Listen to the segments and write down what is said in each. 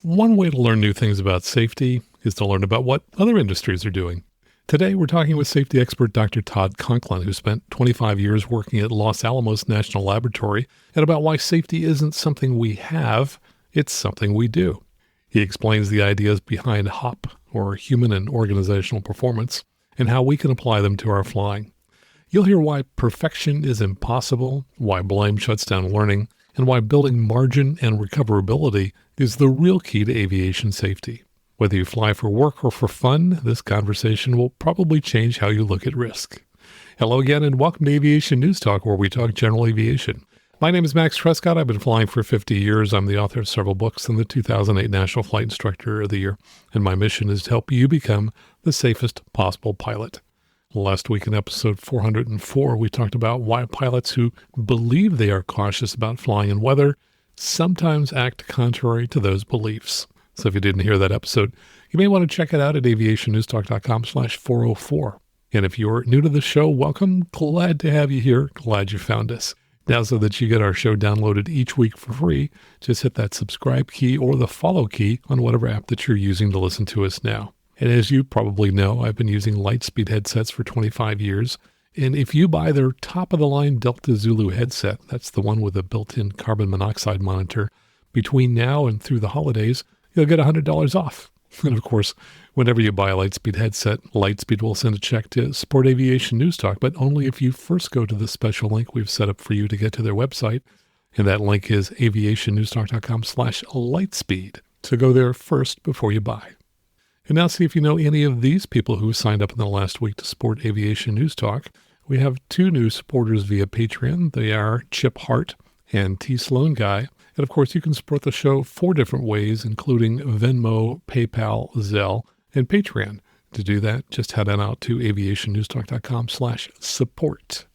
One way to learn new things about safety is to learn about what other industries are doing. Today, we're talking with safety expert Dr. Todd Conklin, who spent 25 years working at Los Alamos National Laboratory, and about why safety isn't something we have, it's something we do. He explains the ideas behind HOP, or Human and Organizational Performance, and how we can apply them to our flying. You'll hear why perfection is impossible, why blame shuts down learning, and why building margin and recoverability is the real key to aviation safety. Whether you fly for work or for fun, this conversation will probably change how you look at risk. Hello again and welcome to Aviation News Talk, where we talk general aviation. My name is Max Trescott. I've been flying for 50 years. I'm the author of several books and the 2008 National Flight Instructor of the Year, and my mission is to help you become the safest possible pilot. Last week in episode 404, we talked about why pilots who believe they are cautious about flying in weather sometimes act contrary to those beliefs. So if you didn't hear that episode, you may want to check it out at aviationnewstalk.com/404. And if you're new to the show, welcome. Glad to have you here. Glad you found us. Now, so that you get our show downloaded each week for free, just hit that subscribe key or the follow key on whatever app that you're using to listen to us now. And as you probably know, I've been using Lightspeed headsets for 25 years. And if you buy their top-of-the-line Delta Zulu headset, that's the one with a built-in carbon monoxide monitor, between now and through the holidays, you'll get $100 off. And of course, whenever you buy a Lightspeed headset, Lightspeed will send a check to Support Aviation News Talk, but only if you first go to the special link we've set up for you to get to their website. And that link is aviationnewstalk.com/Lightspeed. So go there first before you buy. And now see if you know any of these people who signed up in the last week to support Aviation News Talk. We have two new supporters via Patreon. They are Chip Hart and T. Sloan Guy. And of course, you can support the show 4 different ways, including Venmo, PayPal, Zelle, and Patreon. To do that, just head on out to aviationnewstalk.com/support.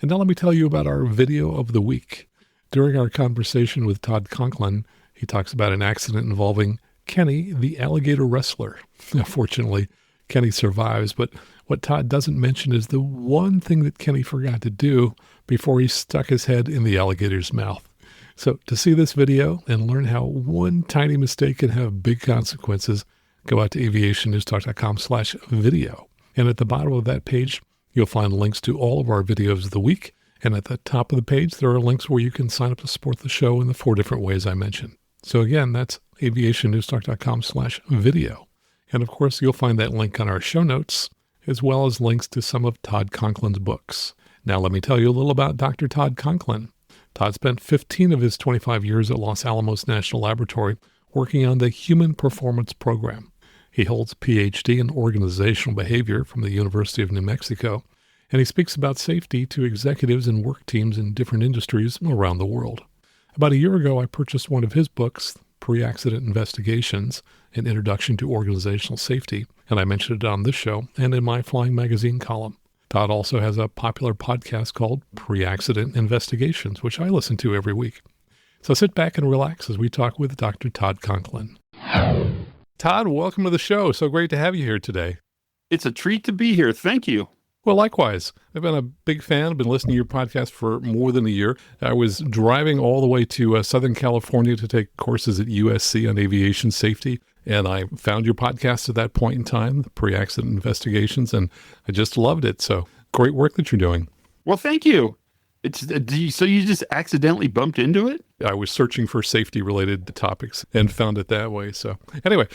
And now let me tell you about our video of the week. During our conversation with Todd Conklin, he talks about an accident involving Kenny, the alligator wrestler. Fortunately, Kenny survives, but what Todd doesn't mention is the one thing that Kenny forgot to do before he stuck his head in the alligator's mouth. So to see this video and learn how one tiny mistake can have big consequences, go out to aviationnewstalk.com/video. And at the bottom of that page, you'll find links to all of our videos of the week. And at the top of the page, there are links where you can sign up to support the show in the 4 different ways I mentioned. So again, that's aviationnewstalk.com/video. And of course, you'll find that link on our show notes, as well as links to some of Todd Conklin's books. Now, let me tell you a little about Dr. Todd Conklin. Todd spent 15 of his 25 years at Los Alamos National Laboratory working on the Human Performance Program. He holds a PhD in organizational behavior from the University of New Mexico, and he speaks about safety to executives and work teams in different industries around the world. About a year ago, I purchased one of his books, Pre-Accident Investigations, An Introduction to Organizational Safety, and I mentioned it on this show and in my Flying Magazine column. Todd also has a popular podcast called Pre-Accident Investigations, which I listen to every week. So sit back and relax as we talk with Dr. Todd Conklin. Todd, welcome to the show. So great to have you here today. It's a treat to be here. Thank you. Well, likewise. I've been a big fan. I've been listening to your podcast for more than a year. I was driving all the way to Southern California to take courses at USC on aviation safety, and I found your podcast at that point in time, the Pre-Accident Investigations, and I just loved it. So great work that you're doing. Well, thank you. So you just accidentally bumped into it? I was searching for safety-related topics and found it that way. So anyway,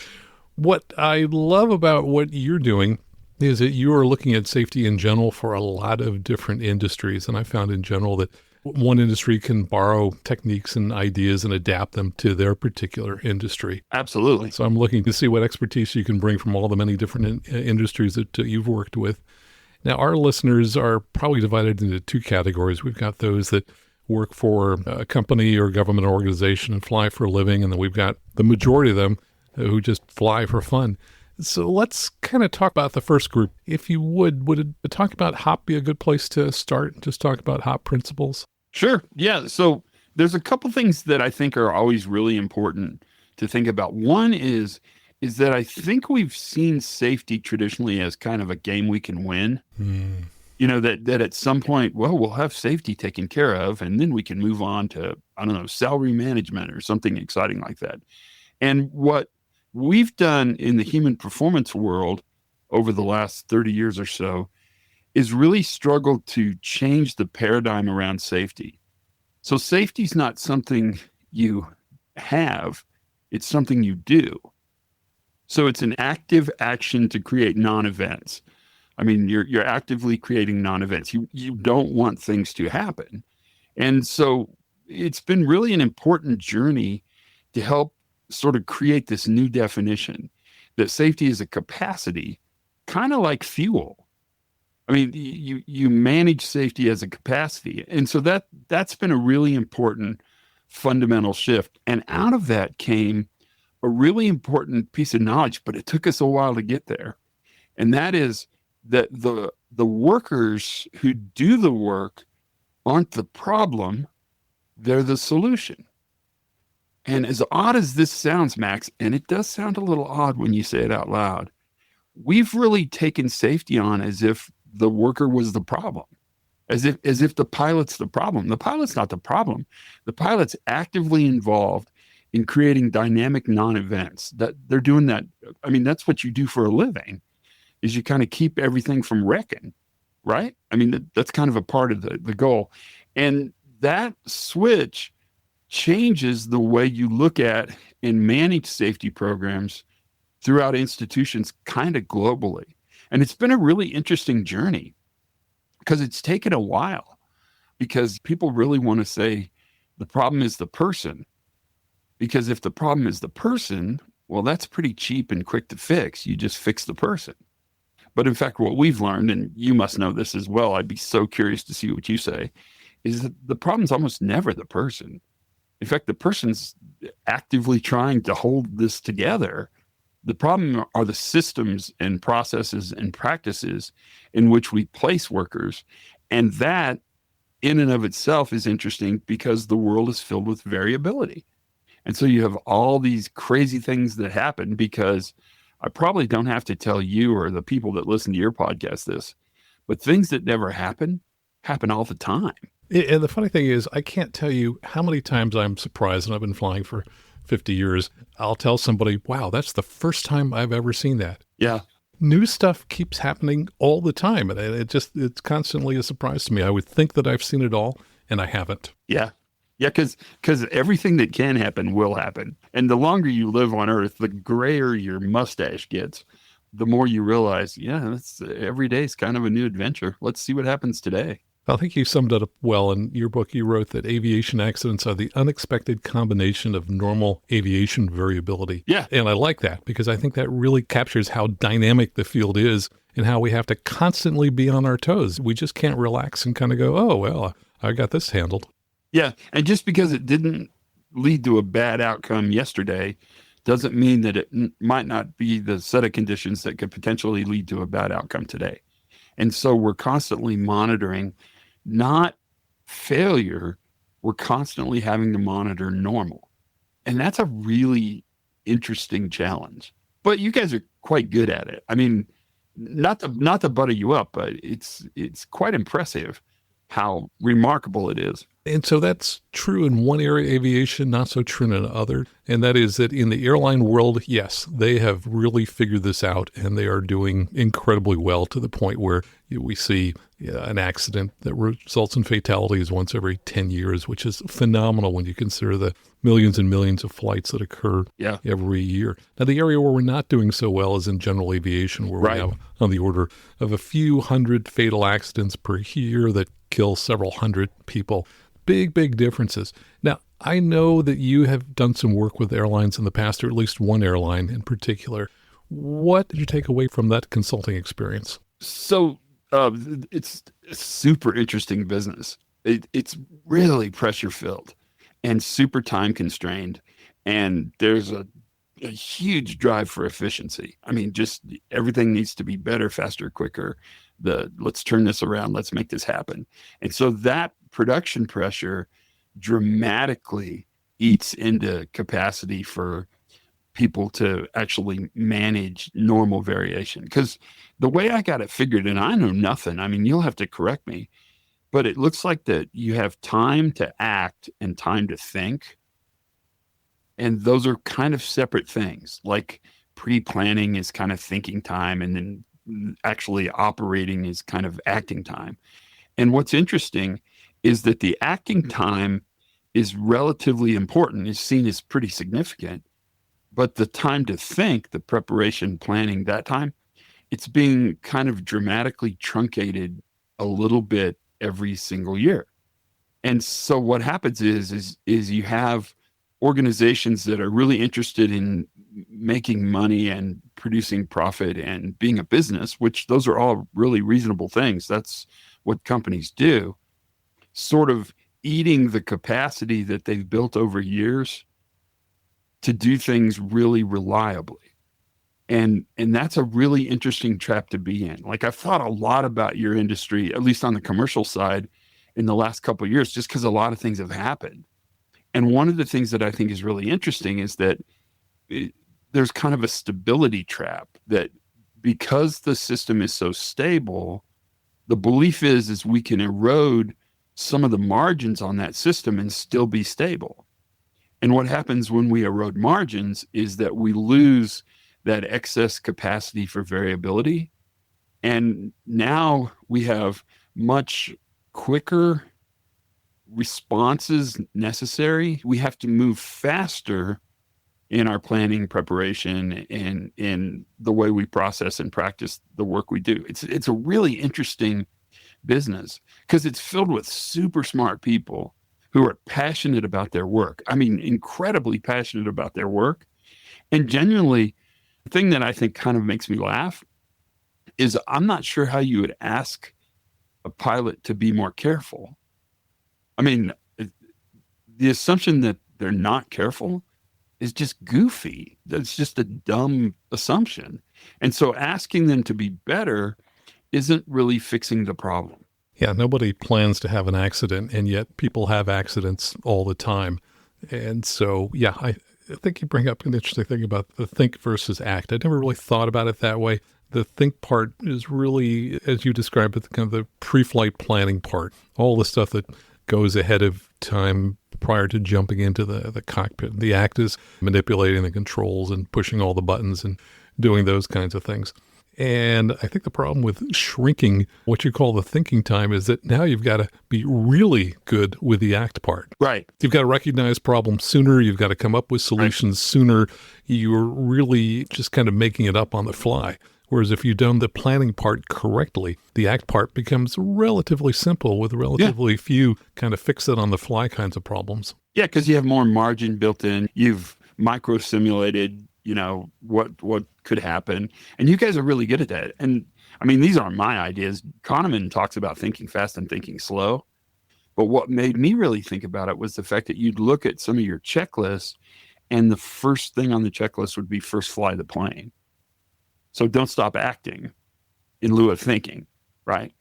what I love about what you're doing is that you are looking at safety in general for a lot of different industries. And I found in general that one industry can borrow techniques and ideas and adapt them to their particular industry. Absolutely. So I'm looking to see what expertise you can bring from all the many different industries that you've worked with. Now, our listeners are probably divided into 2 categories. We've got those that work for a company or government organization and fly for a living. And then we've got the majority of them who just fly for fun. So let's kind of talk about the first group. If you would talk about HOP be a good place to start? Just talk about HOP principles? Sure. Yeah. So there's a couple things that I think are always really important to think about. One is that I think we've seen safety traditionally as kind of a game we can win. You know, that at some point, well, we'll have safety taken care of, and then we can move on to, I don't know, salary management or something exciting like that. And what we've done in the human performance world over the last 30 years or so is really struggled to change the paradigm around safety. So safety is not something you have, it's something you do. So it's an active action to create non-events. I mean, you're actively creating non-events. You don't want things to happen. And so it's been really an important journey to help sort of create this new definition that safety is a capacity, kind of like fuel. I mean, you manage safety as a capacity. And so that's been a really important fundamental shift. And out of that came a really important piece of knowledge, but it took us a while to get there. And that is that the workers who do the work aren't the problem, they're the solution. And as odd as this sounds, Max, and it does sound a little odd when you say it out loud, we've really taken safety on as if the worker was the problem, as if the pilot's the problem. The pilot's not the problem. The pilot's actively involved in creating dynamic non-events. That they're doing that. I mean, that's what you do for a living, is you kind of keep everything from wrecking, right? I mean, that's kind of a part of the goal. And that switch changes the way you look at and manage safety programs throughout institutions kind of globally. And it's been a really interesting journey because it's taken a while, because people really want to say the problem is the person. Because if the problem is the person, well, that's pretty cheap and quick to fix. You just fix the person. But in fact, what we've learned, and you must know this as well, I'd be so curious to see what you say, is that the problem's almost never the person. In fact, the person's actively trying to hold this together. The problem are the systems and processes and practices in which we place workers. And that in and of itself is interesting because the world is filled with variability. And so you have all these crazy things that happen, because I probably don't have to tell you or the people that listen to your podcast this, but things that never happen all the time. And the funny thing is, I can't tell you how many times I'm surprised, and I've been flying for 50 years. I'll tell somebody, wow, that's the first time I've ever seen that. Yeah. New stuff keeps happening all the time. And it's constantly a surprise to me. I would think that I've seen it all, and I haven't. Yeah. Yeah, because everything that can happen will happen. And the longer you live on Earth, the grayer your mustache gets, the more you realize, yeah, every day is kind of a new adventure. Let's see what happens today. I think you summed it up well. In your book, you wrote that aviation accidents are the unexpected combination of normal aviation variability. Yeah. And I like that, because I think that really captures how dynamic the field is and how we have to constantly be on our toes. We just can't relax and kind of go, oh, well, I got this handled. Yeah. And just because it didn't lead to a bad outcome yesterday doesn't mean that it might not be the set of conditions that could potentially lead to a bad outcome today. And so we're constantly monitoring not failure, we're constantly having to monitor normal. And that's a really interesting challenge. But you guys are quite good at it. I mean, not to butter you up, but it's quite impressive how remarkable it is. And so that's true in one area of aviation, not so true in another. And that is that in the airline world, yes, they have really figured this out, and they are doing incredibly well, to the point where we see an accident that results in fatalities once every 10 years, which is phenomenal when you consider the millions and millions of flights that occur every year. Now, the area where we're not doing so well is in general aviation, where we have on the order of a few hundred fatal accidents per year that kill several hundred people. Big, big differences. Now, I know that you have done some work with airlines in the past, or at least one airline in particular. What did you take away from that consulting experience? So it's a super interesting business. It's really pressure filled and super time constrained. And there's a huge drive for efficiency. I mean, just everything needs to be better, faster, quicker. Let's turn this around. Let's make this happen. And so that production pressure dramatically eats into capacity for people to actually manage normal variation. Because the way I got it figured, and I know nothing, I mean, you'll have to correct me, but it looks like that you have time to act and time to think. And those are kind of separate things. Like pre-planning is kind of thinking time, and then actually operating is kind of acting time. And what's interesting is that the acting time is relatively important, is seen as pretty significant. But the time to think, the preparation, planning, that time, it's being kind of dramatically truncated a little bit every single year. And so what happens is you have organizations that are really interested in making money and producing profit and being a business, which those are all really reasonable things. That's what companies do, sort of eating the capacity that they've built over years to do things really reliably. And that's a really interesting trap to be in. Like, I've thought a lot about your industry, at least on the commercial side, in the last couple of years, just because a lot of things have happened. And one of the things that I think is really interesting is that there's kind of a stability trap, that because the system is so stable, the belief is we can erode some of the margins on that system and still be stable. And what happens when we erode margins is that we lose that excess capacity for variability. And now we have much quicker responses necessary. We have to move faster in our planning, preparation, and in the way we process and practice the work we do. It's a really interesting business because it's filled with super smart people who are passionate about their work. I mean, incredibly passionate about their work. And genuinely, the thing that I think kind of makes me laugh is I'm not sure how you would ask a pilot to be more careful. I mean, the assumption that they're not careful is just goofy. That's just a dumb assumption. And so asking them to be better isn't really fixing the problem. Yeah, nobody plans to have an accident, and yet people have accidents all the time. And so, yeah, I think you bring up an interesting thing about the think versus act. I never really thought about it that way. The think part is really, as you described it, kind of the pre-flight planning part, all the stuff that goes ahead of time prior to jumping into the cockpit. The act is manipulating the controls and pushing all the buttons and doing those kinds of things. And I think the problem with shrinking what you call the thinking time is that now you've got to be really good with the act part. Right. You've got to recognize problems sooner. You've got to come up with solutions sooner. You're really just kind of making it up on the fly. Whereas if you've done the planning part correctly, the act part becomes relatively simple with relatively few kind of fix it on the fly kinds of problems. Yeah, because you have more margin built in. You've micro simulated, what could happen. And you guys are really good at that. And I mean, these aren't my ideas. Kahneman talks about thinking fast and thinking slow. But what made me really think about it was the fact that you'd look at some of your checklists, and the first thing on the checklist would be first fly the plane. So don't stop acting in lieu of thinking, right?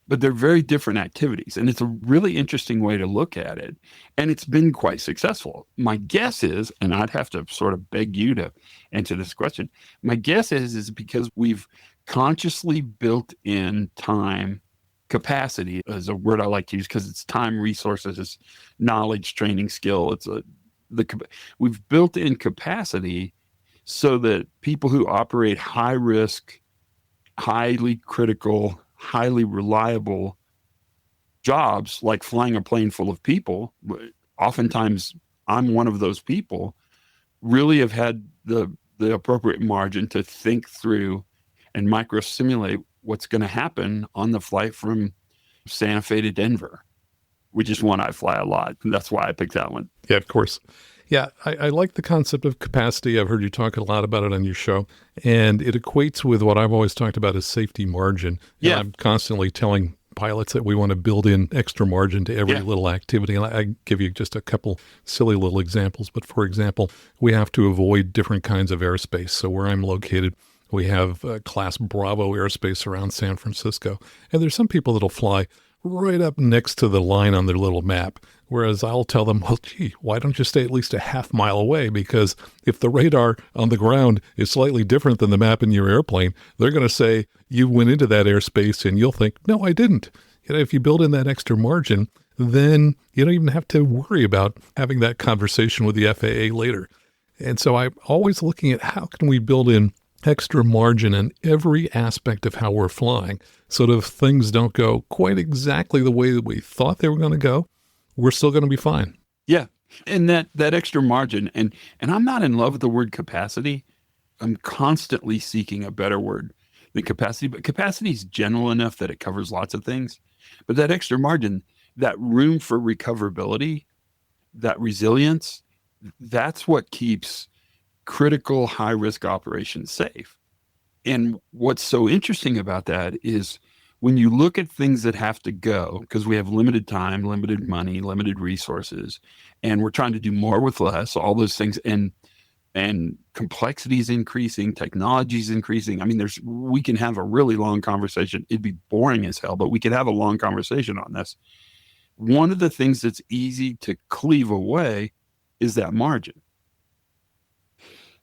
But they're very different activities. And it's a really interesting way to look at it. And it's been quite successful. My guess is, and I'd have to sort of beg you to answer this question. My guess is because we've consciously built in time capacity, is a word I like to use because it's time, resources, knowledge, training, skill. We've built in capacity so that people who operate high risk, highly critical, highly reliable jobs, like flying a plane full of people, oftentimes I'm one of those people, really have had the appropriate margin to think through and micro simulate what's going to happen on the flight from Santa Fe to Denver, which is one I fly a lot. And that's why I picked that one. Yeah, of course. Yeah, I like the concept of capacity. I've heard you talk a lot about it on your show, and it equates with what I've always talked about as safety margin. And I'm constantly telling pilots that we want to build in extra margin to every little activity. And I give you just a couple silly little examples. But for example, we have to avoid different kinds of airspace. So where I'm located, we have Class Bravo airspace around San Francisco. And there's some people that'll fly right up next to the line on their little map. Whereas I'll tell them, well, gee, why don't you stay at least a half mile away? Because if the radar on the ground is slightly different than the map in your airplane, they're going to say you went into that airspace, and you'll think, no, I didn't. If you build in that extra margin, then you don't even have to worry about having that conversation with the FAA later. And so I'm always looking at how can we build in extra margin in every aspect of how we're flying so that if things don't go quite exactly the way that we thought they were going to go, we're still going to be fine. Yeah. And that extra margin, and I'm not in love with the word capacity. I'm constantly seeking a better word than capacity, but capacity is general enough that it covers lots of things. But that extra margin, that room for recoverability, that resilience, that's what keeps critical high risk operations safe. And what's so interesting about that is when you look at things that have to go, because we have limited time, limited money, limited resources, and we're trying to do more with less, all those things, and complexity is increasing, technology is increasing. I mean, we can have a really long conversation. It'd be boring as hell, but we could have a long conversation on this. One of the things that's easy to cleave away is that margin.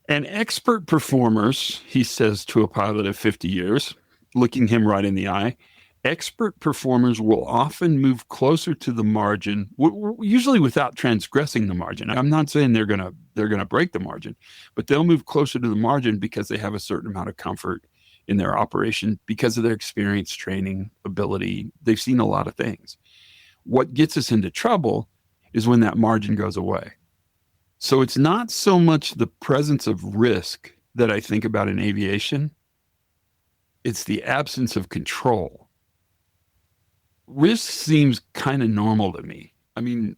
And expert performers, he says to a pilot of 50 years, looking him right in the eye, expert performers will often move closer to the margin, usually without transgressing the margin. I'm not saying they're gonna break the margin, but they'll move closer to the margin because they have a certain amount of comfort in their operation because of their experience, training, ability. They've seen a lot of things. What gets us into trouble is when that margin goes away. So it's not so much the presence of risk that I think about in aviation. It's the absence of control. Risk seems kind of normal to me. I mean,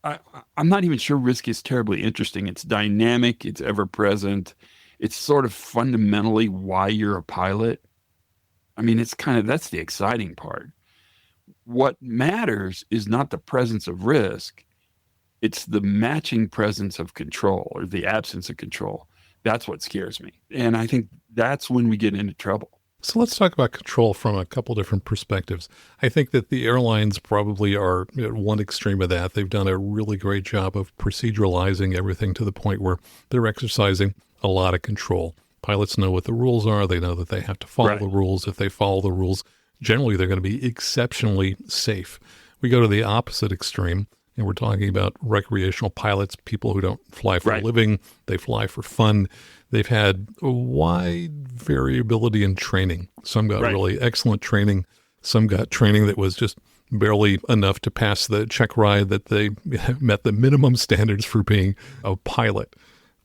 I'm not even sure risk is terribly interesting. It's dynamic. It's ever present. It's sort of fundamentally why you're a pilot. I mean, that's the exciting part. What matters is not the presence of risk. It's the matching presence of control or the absence of control. That's what scares me. And I think that's when we get into trouble. So let's talk about control from a couple different perspectives. I think that the airlines probably are at one extreme of that. They've done a really great job of proceduralizing everything to the point where they're exercising a lot of control. Pilots know what the rules are. They know that they have to follow the rules. If they follow the rules, generally they're going to be exceptionally safe. We go to the opposite extreme, and we're talking about recreational pilots, people who don't fly for a living. They fly for fun. They've had a wide variability in training. Some got really excellent training. Some got training that was just barely enough to pass the checkride that they met the minimum standards for being a pilot.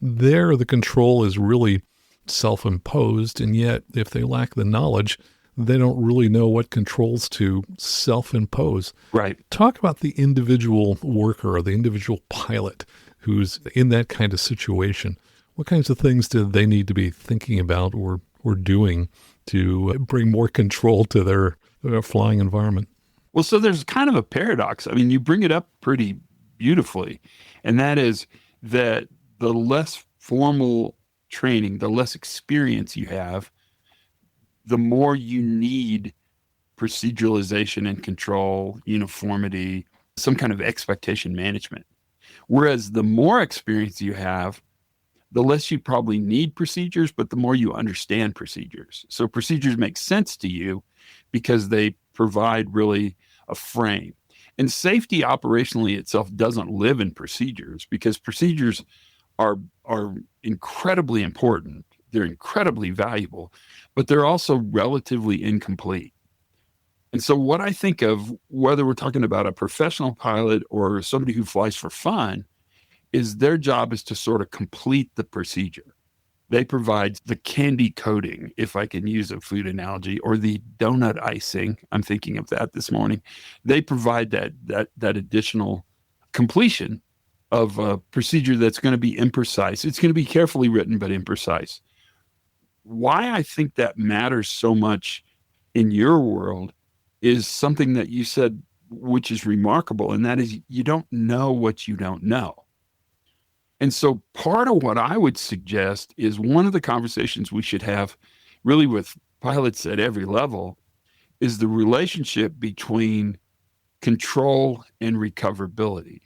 There, the control is really self-imposed, and yet if they lack the knowledge, they don't really know what controls to self-impose. Right. Talk about the individual worker or the individual pilot who's in that kind of situation. What kinds of things do they need to be thinking about or doing to bring more control to their flying environment? Well, so there's kind of a paradox. I mean, you bring it up pretty beautifully, and that is that the less formal training, the less experience you have, the more you need proceduralization and control, uniformity, some kind of expectation management. Whereas the more experience you have, the less you probably need procedures, but the more you understand procedures. So procedures make sense to you because they provide really a frame. And safety operationally itself doesn't live in procedures because procedures are incredibly important. They're incredibly valuable, but they're also relatively incomplete. And so what I think of, whether we're talking about a professional pilot or somebody who flies for fun, is their job is to sort of complete the procedure. They provide the candy coating, if I can use a food analogy, or the donut icing. I'm thinking of that this morning. They provide that additional completion of a procedure that's going to be imprecise. It's going to be carefully written, but imprecise. Why I think that matters so much in your world is something that you said, which is remarkable, and that is you don't know what you don't know. And so part of what I would suggest is one of the conversations we should have really with pilots at every level is the relationship between control and recoverability,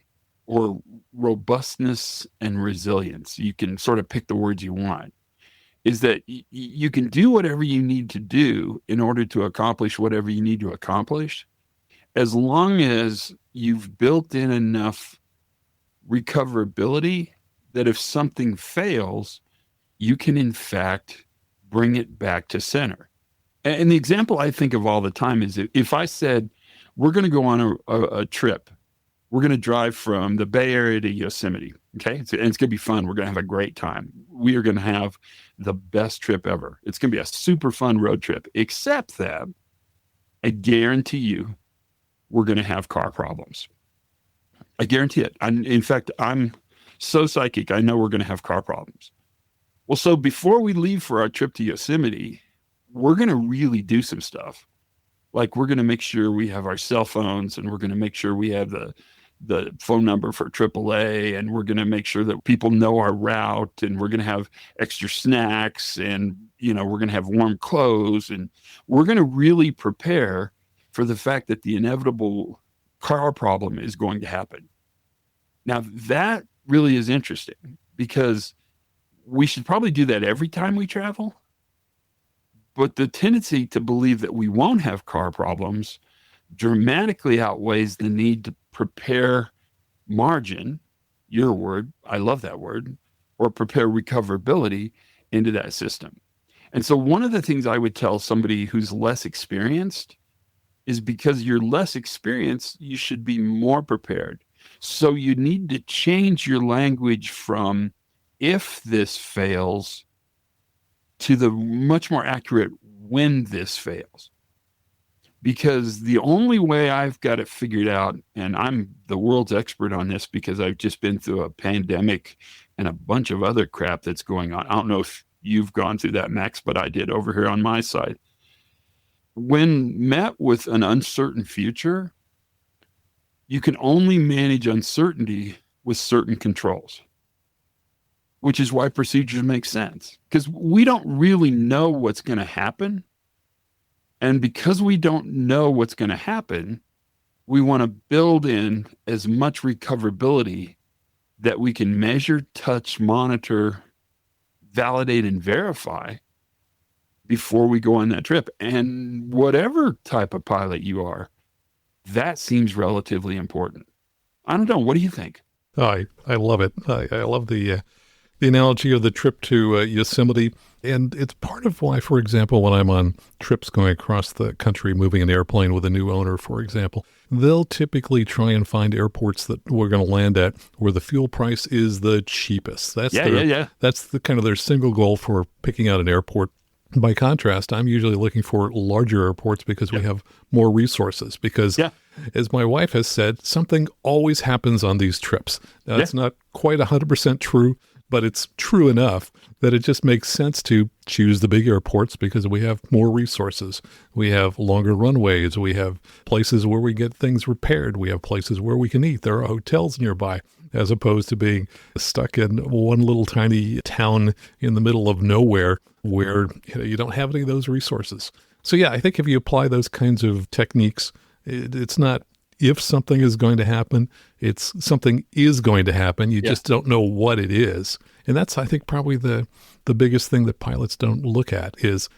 or robustness and resilience. You can sort of pick the words you want. Is that you can do whatever you need to do in order to accomplish whatever you need to accomplish, as long as you've built in enough recoverability that if something fails, you can in fact bring it back to center. And the example I think of all the time is if I said, we're going to go on a trip, we're going to drive from the Bay Area to Yosemite. Okay. And it's going to be fun. We're going to have a great time. We are going to have the best trip ever. It's going to be a super fun road trip, except that I guarantee you we're going to have car problems. I guarantee it. In fact, I'm so psychic. I know we're going to have car problems. Well, so before we leave for our trip to Yosemite, we're going to really do some stuff. Like we're going to make sure we have our cell phones, and we're going to make sure we have the phone number for AAA, and we're going to make sure that people know our route, and we're going to have extra snacks, and we're going to have warm clothes, and we're going to really prepare for the fact that the inevitable car problem is going to happen. Now, that really is interesting because we should probably do that every time we travel. But the tendency to believe that we won't have car problems dramatically outweighs the need to prepare margin, your word, I love that word, or prepare recoverability into that system. And so one of the things I would tell somebody who's less experienced is because you're less experienced, you should be more prepared. So you need to change your language from if this fails to the much more accurate when this fails. Because the only way I've got it figured out, and I'm the world's expert on this because I've just been through a pandemic and a bunch of other crap that's going on. I don't know if you've gone through that, Max, but I did over here on my side. When met with an uncertain future, you can only manage uncertainty with certain controls, which is why procedures make sense. Because we don't really know what's going to happen. And because we don't know what's going to happen, we want to build in as much recoverability that we can measure, touch, monitor, validate, and verify before we go on that trip. And whatever type of pilot you are, that seems relatively important. I don't know. What do you think? Oh, I love it. I love the analogy of the trip to Yosemite. And it's part of why, for example, when I'm on trips going across the country, moving an airplane with a new owner, for example, they'll typically try and find airports that we're going to land at where the fuel price is the cheapest. That's That's the kind of their single goal for picking out an airport. By contrast, I'm usually looking for larger airports because we have more resources. Because, as my wife has said, something always happens on these trips. Now, it's not quite 100% true, but it's true enough that it just makes sense to choose the big airports because we have more resources. We have longer runways. We have places where we get things repaired. We have places where we can eat. There are hotels nearby, as opposed to being stuck in one little tiny town in the middle of nowhere where you don't have any of those resources. So I think if you apply those kinds of techniques, it's not if something is going to happen, it's something is going to happen. You just don't know what it is. And that's, I think, probably the biggest thing that pilots don't look at is,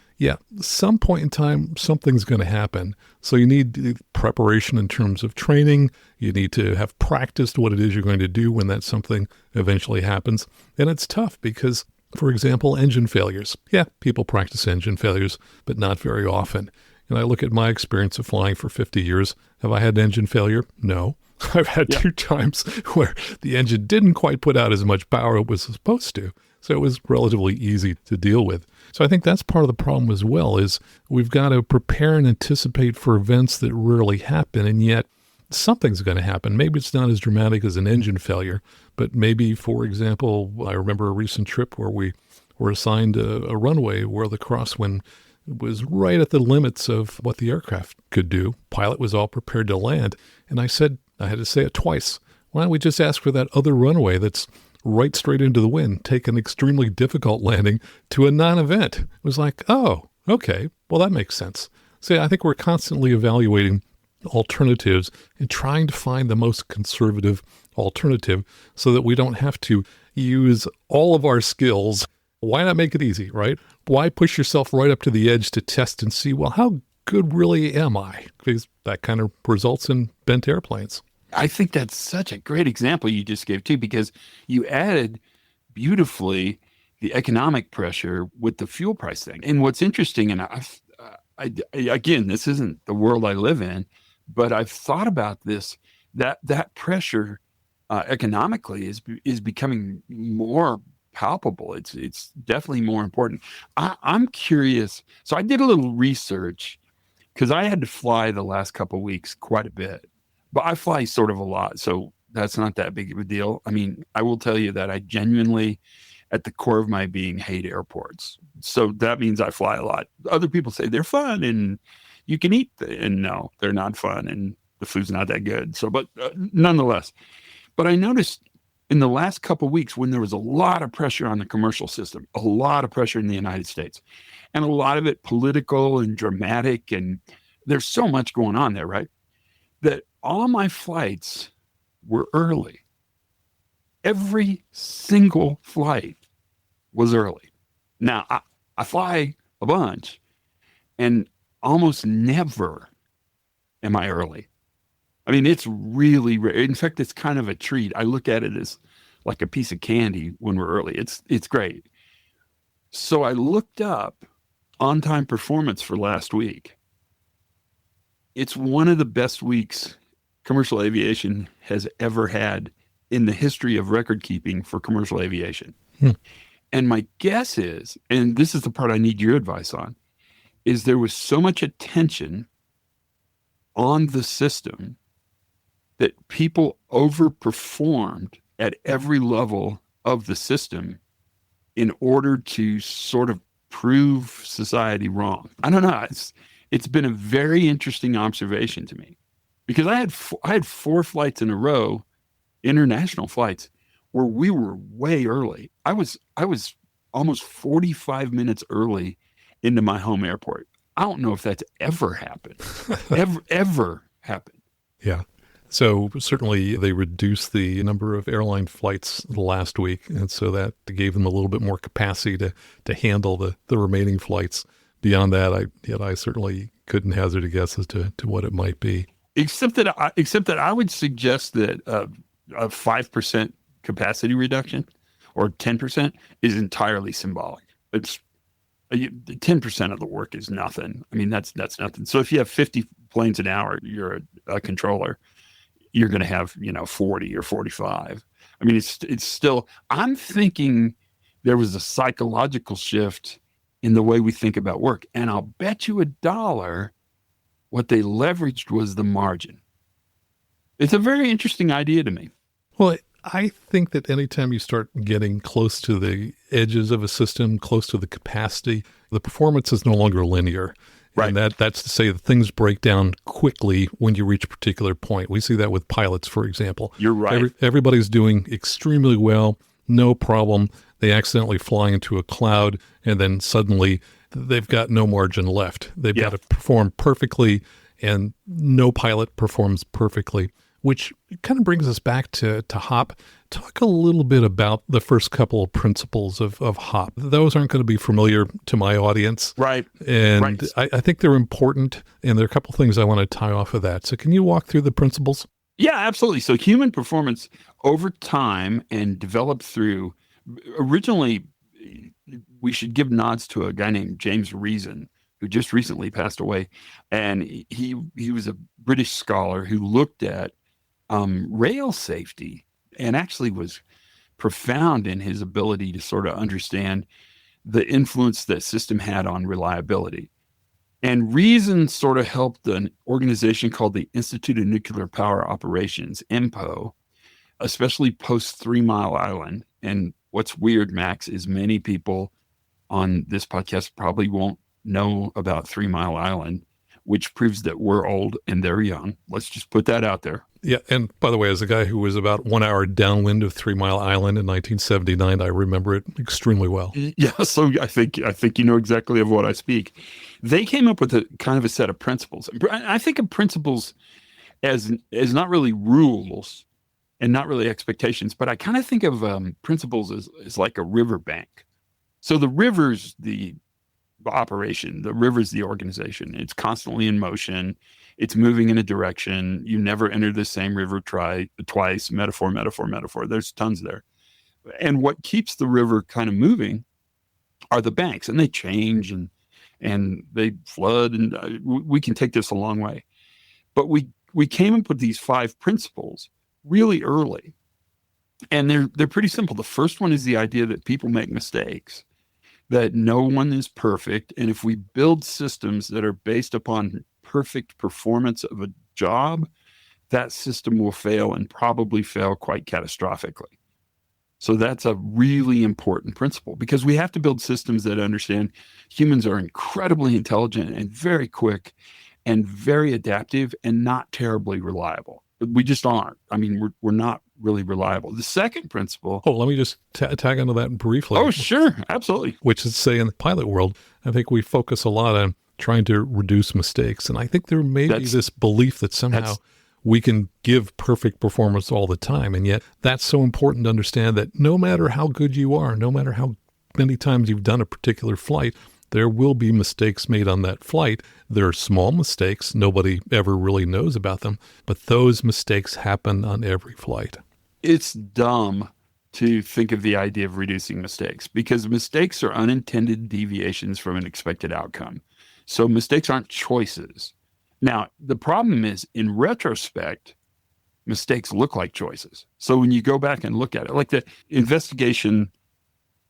some point in time, something's going to happen. So you need preparation in terms of training. You need to have practiced what it is you're going to do when that something eventually happens. And it's tough because, for example, engine failures. People practice engine failures, but not very often. And I look at my experience of flying for 50 years. Have I had an engine failure? No. I've had 2 times where the engine didn't quite put out as much power it was supposed to. So it was relatively easy to deal with. So I think that's part of the problem as well, is we've got to prepare and anticipate for events that rarely happen, and yet something's going to happen. Maybe it's not as dramatic as an engine failure, but maybe, for example, I remember a recent trip where we were assigned a runway where the crosswind was right at the limits of what the aircraft could do. Pilot was all prepared to land. And I said, I had to say it twice. Why don't we just ask for that other runway that's right straight into the wind, take an extremely difficult landing to a non-event? It was like, oh, okay, well, that makes sense. So I think we're constantly evaluating alternatives and trying to find the most conservative alternative so that we don't have to use all of our skills. Why not make it easy, right? Why push yourself right up to the edge to test and see, well, how good really am I? Because that kind of results in bent airplanes. I think that's such a great example you just gave too, because you added beautifully the economic pressure with the fuel price thing. And what's interesting, and again, this isn't the world I live in, but I've thought about this, that pressure economically is becoming more palpable. It's definitely more important. I'm curious. So I did a little research because I had to fly the last couple of weeks quite a bit, but I fly sort of a lot, so that's not that big of a deal. I mean, I will tell you that I genuinely, at the core of my being, hate airports. So that means I fly a lot. Other people say they're fun and you can eat, and no, they're not fun, and the food's not that good. So, but nonetheless, but I noticed in the last couple of weeks when there was a lot of pressure on the commercial system, a lot of pressure in the United States, and a lot of it political and dramatic, and there's so much going on there, right? That all of my flights were early. Every single flight was early. Now, I fly a bunch, and almost never am I early. I mean, it's really rare. In fact, it's kind of a treat. I look at it as like a piece of candy when we're early. It's great. So I looked up on-time performance for last week. It's one of the best weeks commercial aviation has ever had in the history of record keeping for commercial aviation. And my guess is, and this is the part I need your advice on, is there was so much attention on the system that people overperformed at every level of the system in order to sort of prove society wrong. I don't know. It's been a very interesting observation to me, because I had 4 flights in a row, international flights, where we were way early. I was almost 45 minutes early into my home airport. I don't know if that's ever happened. ever happened. Yeah. So certainly they reduced the number of airline flights last week, and so that gave them a little bit more capacity to handle the remaining flights. Beyond that, I certainly couldn't hazard a guess as to what it might be. Except that I would suggest that a 5% capacity reduction or 10% is entirely symbolic. It's 10% of the work is nothing. I mean, that's nothing. So if you have 50 planes an hour, you're a controller, you're going to have, 40 or 45. I mean, it's still, I'm thinking there was a psychological shift in the way we think about work. And I'll bet you $1 what they leveraged was the margin. It's a very interesting idea to me. Well, I think that anytime you start getting close to the edges of a system, close to the capacity, the performance is no longer linear. Right. And that's to say that things break down quickly when you reach a particular point. We see that with pilots, for example. You're right. Everybody's doing extremely well, no problem. They accidentally fly into a cloud, and then suddenly they've got no margin left. They've got to perform perfectly, and no pilot performs perfectly, which kind of brings us back to HOP. Talk a little bit about the first couple of principles of HOP. Those aren't going to be familiar to my audience. Right. And right. I think they're important, and there are a couple of things I want to tie off of that. So can you walk through the principles? Yeah, absolutely. So human performance over time and developed through, originally, we should give nods to a guy named James Reason, who just recently passed away. And he was a British scholar who looked at rail safety, and actually was profound in his ability to sort of understand the influence that system had on reliability. And Reason sort of helped an organization called the Institute of Nuclear Power Operations, INPO, especially post 3 Mile Island. And what's weird, Max, is many people on this podcast probably won't know about 3 Mile Island, which proves that we're old and they're young. Let's just put that out there. Yeah, and by the way, as a guy who was about 1 hour downwind of 3 Mile Island in 1979, I remember it extremely well. Yeah, so I think you know exactly of what I speak. They came up with a kind of a set of principles. I think of principles as not really rules and not really expectations, but I kind of think of principles as like a riverbank. So the river's the operation, the river's the organization. It's constantly in motion. It's moving in a direction. You never enter the same river twice. Metaphor. There's tons there. And what keeps the river kind of moving are the banks, and they change and they flood, and we can take this a long way. But we came up with these 5 principles really early, and they're pretty simple. The first one is the idea that people make mistakes, that no one is perfect, and if we build systems that are based upon perfect performance of a job, that system will fail and probably fail quite catastrophically. So that's a really important principle, because we have to build systems that understand humans are incredibly intelligent and very quick and very adaptive and not terribly reliable. We just aren't. I mean, we're not really reliable. The second principle. Oh, let me just tag onto that briefly. Oh, sure. Absolutely. Which is, say, in the pilot world, I think we focus a lot on trying to reduce mistakes. And I think there may be this belief that somehow we can give perfect performance all the time. And yet that's so important to understand that no matter how good you are, no matter how many times you've done a particular flight, there will be mistakes made on that flight. There are small mistakes. Nobody ever really knows about them. But those mistakes happen on every flight. It's dumb to think of the idea of reducing mistakes, because mistakes are unintended deviations from an expected outcome. So mistakes aren't choices. Now, the problem is, in retrospect, mistakes look like choices. So when you go back and look at it, like the investigation,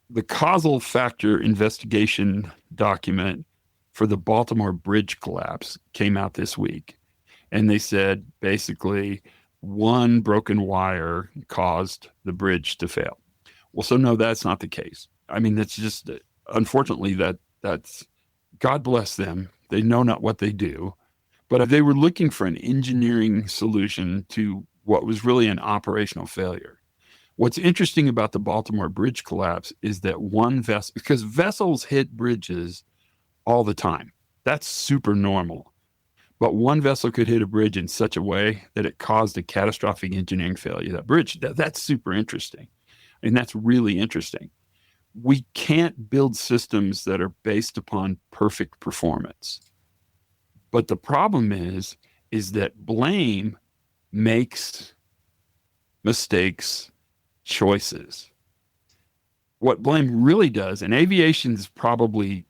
the causal factor investigation document for the Baltimore bridge collapse came out this week. And they said basically one broken wire caused the bridge to fail. Well, so no, that's not the case. I mean, that's just, unfortunately, that's, God bless them. They know not what they do. But they were looking for an engineering solution to what was really an operational failure. What's interesting about the Baltimore bridge collapse is that one vessel, because vessels hit bridges all the time. That's super normal. But one vessel could hit a bridge in such a way that it caused a catastrophic engineering failure. That bridge, that's super interesting. And that's really interesting. We can't build systems that are based upon perfect performance. But the problem is that blame makes mistakes choices. What blame really does, and aviation's probably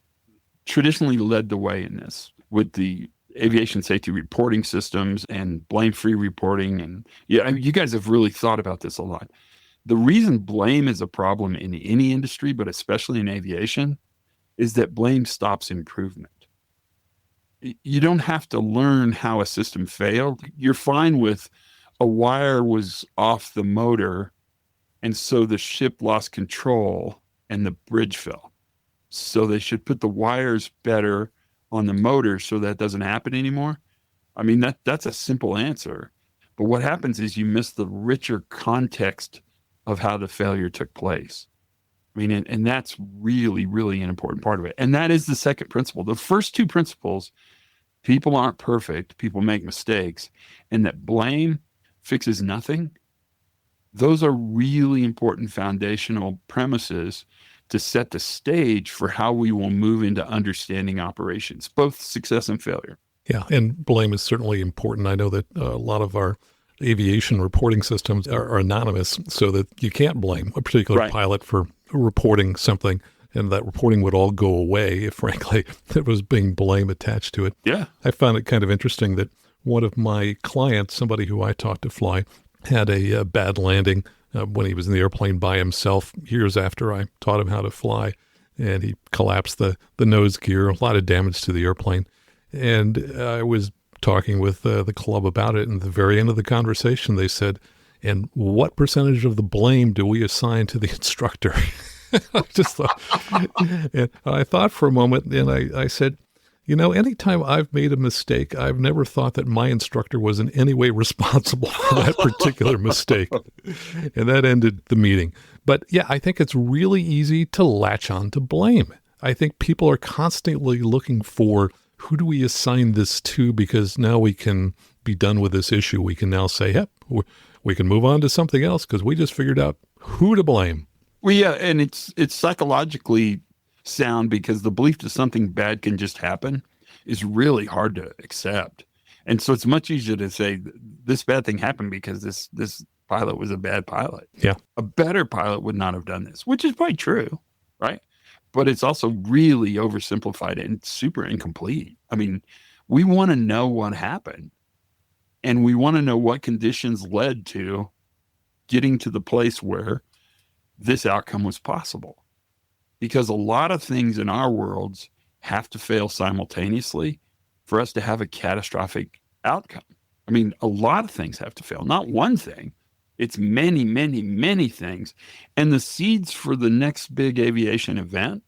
traditionally led the way in this with the aviation safety reporting systems and blame-free reporting. And yeah, you guys have really thought about this a lot. The reason blame is a problem in any industry, but especially in aviation, is that blame stops improvement. You don't have to learn how a system failed. You're fine with a wire was off the motor, and so the ship lost control and the bridge fell. So they should put the wires better on the motor so that doesn't happen anymore. I mean, that's a simple answer. But what happens is you miss the richer context of how the failure took place. I mean, and that's really, really an important part of it. And that is the second principle. The first 2 principles, people aren't perfect, people make mistakes, and that blame fixes nothing. Those are really important foundational premises to set the stage for how we will move into understanding operations, both success and failure. Yeah, and blame is certainly important. I know that a lot of our aviation reporting systems are anonymous, so that you can't blame a particular pilot for reporting something, and that reporting would all go away if, frankly, there was being blame attached to it. Yeah. I found it kind of interesting that one of my clients, somebody who I taught to fly, had a bad landing when he was in the airplane by himself years after I taught him how to fly, and he collapsed the nose gear, a lot of damage to the airplane. And I was talking with the club about it, and at the very end of the conversation, they said, and what percentage of the blame do we assign to the instructor? I just thought, and I thought for a moment, and I said, you know, anytime I've made a mistake, I've never thought that my instructor was in any way responsible for that particular mistake. And that ended the meeting. But yeah, I think it's really easy to latch on to blame. I think people are constantly looking for, who do we assign this to? Because now we can be done with this issue. We can now say, yep, we can move on to something else because we just figured out who to blame. Well, yeah, and it's psychologically sound, because the belief that something bad can just happen is really hard to accept. And so it's much easier to say this bad thing happened because this pilot was a bad pilot. Yeah. A better pilot would not have done this, which is probably true, right? But it's also really oversimplified and super incomplete. I mean, we want to know what happened, and we want to know what conditions led to getting to the place where this outcome was possible. Because a lot of things in our worlds have to fail simultaneously for us to have a catastrophic outcome. I mean, a lot of things have to fail, not one thing. It's many, many, many things. And the seeds for the next big aviation event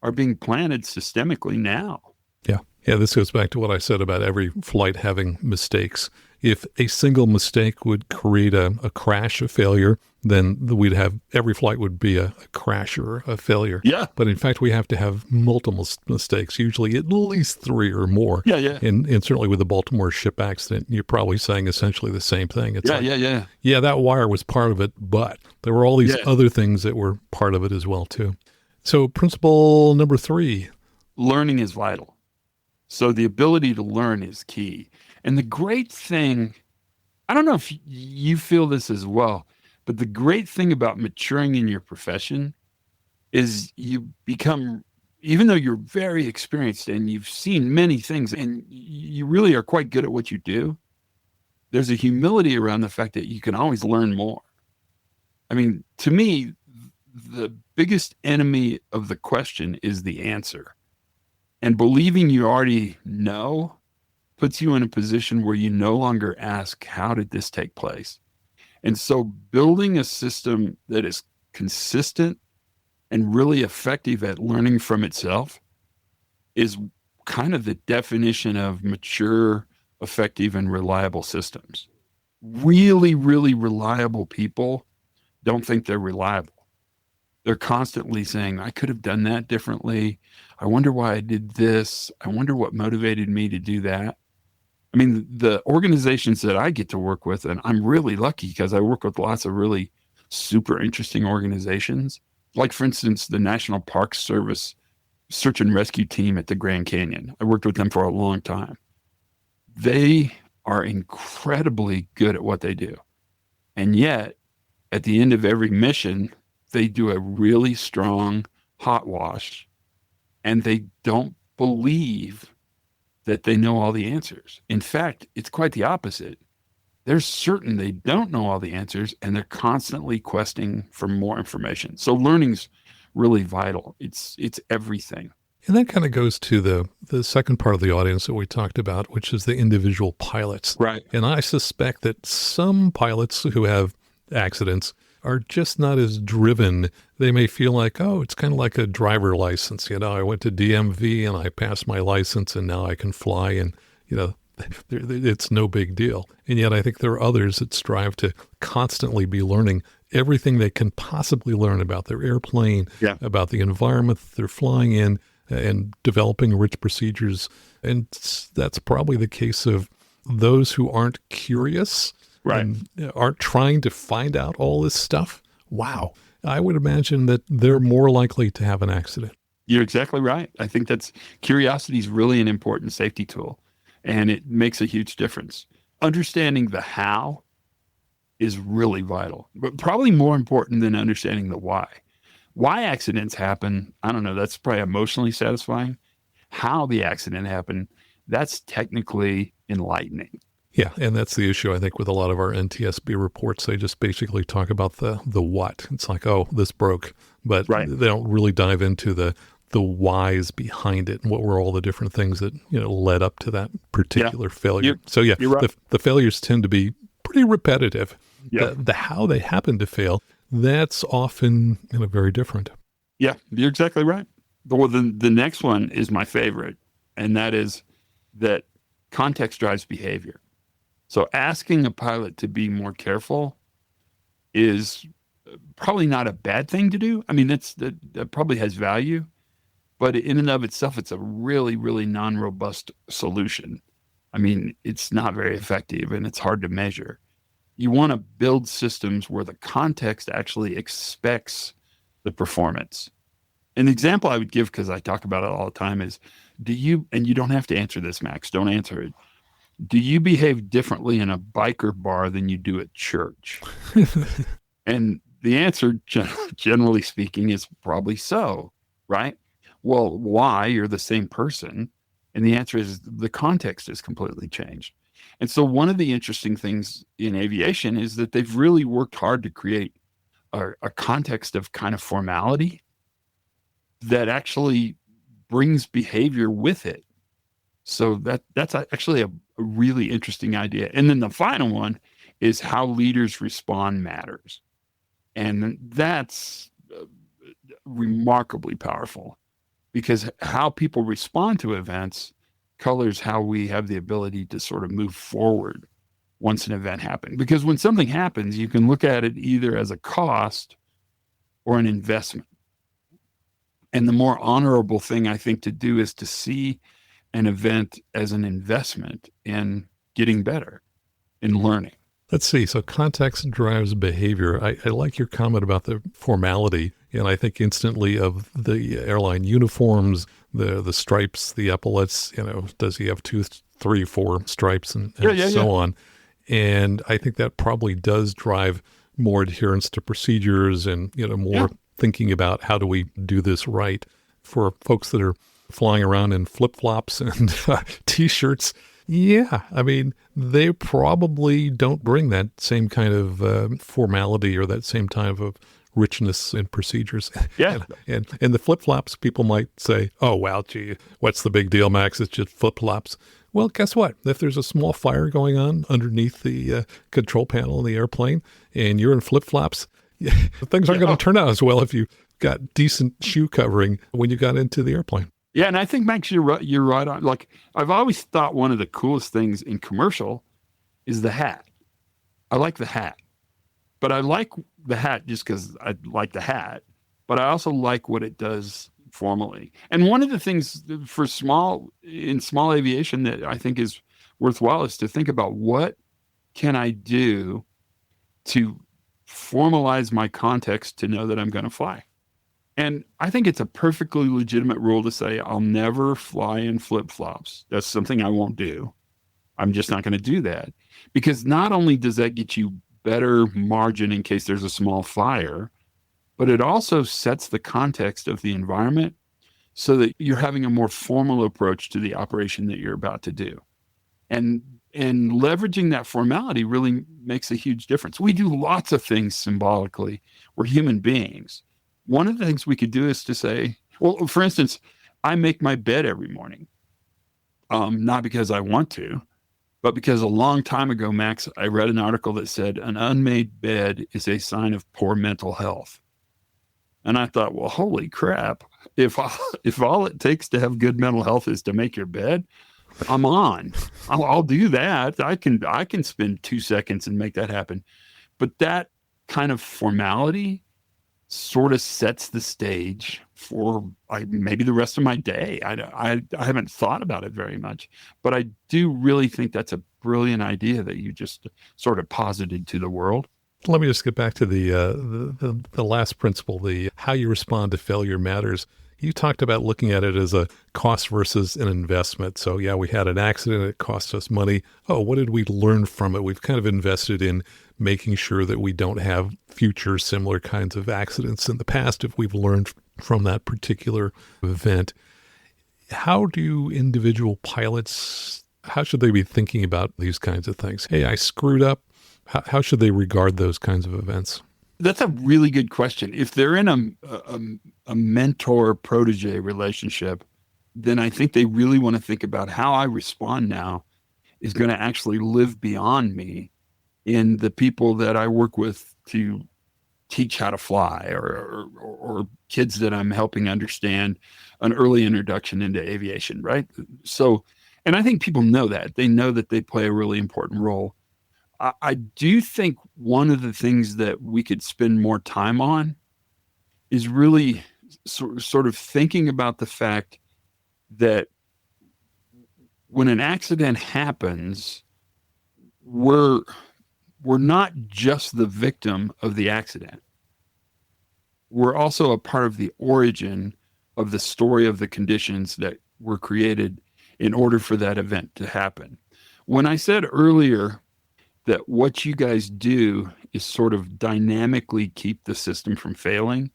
are being planted systemically now. Yeah. Yeah, this goes back to what I said about every flight having mistakes. If a single mistake would create a crash, a failure, then we'd have every flight would be a crash or a failure. Yeah. But in fact, we have to have multiple mistakes, usually at least 3 or more. Yeah, yeah. And certainly with the Baltimore ship accident, you're probably saying essentially the same thing. It's yeah, that wire was part of it, but there were all these other things that were part of it as well, too. So principle number 3. Learning is vital. So the ability to learn is key. And the great thing, I don't know if you feel this as well, but the great thing about maturing in your profession is you become, even though you're very experienced and you've seen many things and you really are quite good at what you do, there's a humility around the fact that you can always learn more. I mean, to me, the biggest enemy of the question is the answer. And believing you already know puts you in a position where you no longer ask, how did this take place? And so building a system that is consistent and really effective at learning from itself is kind of the definition of mature, effective, and reliable systems. Really, really reliable people don't think they're reliable. They're constantly saying, I could have done that differently. I wonder why I did this. I wonder what motivated me to do that. I mean, the organizations that I get to work with, and I'm really lucky because I work with lots of really super interesting organizations. Like, for instance, the National Park Service search and rescue team at the Grand Canyon. I worked with them for a long time. They are incredibly good at what they do. And yet, at the end of every mission, they do a really strong hot wash, and they don't believe that they know all the answers. In fact, it's quite the opposite. They're certain they don't know all the answers, and they're constantly questing for more information. So learning's really vital. It's everything. And that kind of goes to the second part of the audience that we talked about, which is the individual pilots. Right. And I suspect that some pilots who have accidents are just not as driven. They may feel like, oh, it's kind of like a driver license. You know, I went to DMV and I passed my license and now I can fly, and, you know, it's no big deal. And yet I think there are others that strive to constantly be learning everything they can possibly learn about their airplane, about the environment that they're flying in, and developing rich procedures. And that's probably the case of those who aren't curious, right, and aren't trying to find out all this stuff. Wow. I would imagine that they're more likely to have an accident. You're exactly right. I think curiosity is really an important safety tool, and it makes a huge difference. Understanding the how is really vital, but probably more important than understanding the why. Why accidents happen, I don't know, that's probably emotionally satisfying. How the accident happened, that's technically enlightening. Yeah, and that's the issue, I think, with a lot of our NTSB reports. They just basically talk about the what. It's like, oh, this broke, but they don't really dive into the whys behind it and what were all the different things that, you know, led up to that particular failure. You're right. The failures tend to be pretty repetitive. Yeah. The how they happen to fail, that's often very different. Yeah, you're exactly right. Well, the next one is my favorite, and that is that context drives behavior. So asking a pilot to be more careful is probably not a bad thing to do. I mean, that probably has value, but in and of itself, it's a really, really non-robust solution. I mean, it's not very effective and it's hard to measure. You want to build systems where the context actually expects the performance. An example I would give, because I talk about it all the time, is and you don't have to answer this, Max, don't answer it. do you behave differently in a biker bar than you do at church? And the answer, generally speaking, is probably so, right? Well, why? You're the same person. And the answer is the context has completely changed. And so one of the interesting things in aviation is that they've really worked hard to create a context of kind of formality that actually brings behavior with it. So that's actually a really interesting idea. And then the final one is how leaders respond matters. And that's remarkably powerful because how people respond to events colors how we have the ability to sort of move forward once an event happened. Because when something happens, you can look at it either as a cost or an investment. And the more honorable thing I think to do is to see an event as an investment in getting better, in learning. Let's see. So context drives behavior. I like your comment about the formality. And I think instantly of the airline uniforms, the stripes, the epaulets, does he have 2, 3, 4 stripes and so on. And I think that probably does drive more adherence to procedures and, more thinking about how do we do this right. For folks that are flying around in flip-flops and T-shirts, yeah, I mean, they probably don't bring that same kind of formality or that same type of richness in procedures. Yeah. And the flip-flops, people might say, oh, wow, gee, what's the big deal, Max? It's just flip-flops. Well, guess what? If there's a small fire going on underneath the control panel in the airplane and you're in flip-flops, things aren't going to turn out as well if you got decent shoe covering when you got into the airplane. Yeah, and I think, Max, you're right on. Like, I've always thought one of the coolest things in commercial is the hat. I like the hat. But I like the hat just because I like the hat. But I also like what it does formally. And one of the things for small aviation that I think is worthwhile is to think about what can I do to formalize my context to know that I'm going to fly. And I think it's a perfectly legitimate rule to say, I'll never fly in flip-flops. That's something I won't do. I'm just not going to do that. Because not only does that get you better margin in case there's a small fire, but it also sets the context of the environment so that you're having a more formal approach to the operation that you're about to do. And leveraging that formality really makes a huge difference. We do lots of things symbolically. We're human beings. One of the things we could do is to say, well, for instance, I make my bed every morning, not because I want to, but because a long time ago, Max, I read an article that said an unmade bed is a sign of poor mental health. And I thought, well, holy crap. If all it takes to have good mental health is to make your bed, I'm on. I'll do that. I can spend 2 seconds and make that happen. But that kind of formality sort of sets the stage for maybe the rest of my day. I haven't thought about it very much, but I do really think that's a brilliant idea that you just sort of posited to the world. Let me just get back to the last principle, the how you respond to failure matters. You talked about looking at it as a cost versus an investment. So yeah, we had an accident, it cost us money. Oh, what did we learn from it? We've kind of invested in making sure that we don't have future similar kinds of accidents in the past if we've learned from that particular event. How do individual pilots, how should they be thinking about these kinds of things? Hey, I screwed up. How should they regard those kinds of events? That's a really good question. If they're in a mentor-protege relationship, then I think they really want to think about how I respond now is going to actually live beyond me in the people that I work with to teach how to fly or kids that I'm helping understand an early introduction into aviation, right? So, and I think people know that. They know that they play a really important role. I do think one of the things that we could spend more time on is really sort of thinking about the fact that when an accident happens, we're not just the victim of the accident. We're also a part of the origin of the story of the conditions that were created in order for that event to happen. When I said earlier that what you guys do is sort of dynamically keep the system from failing,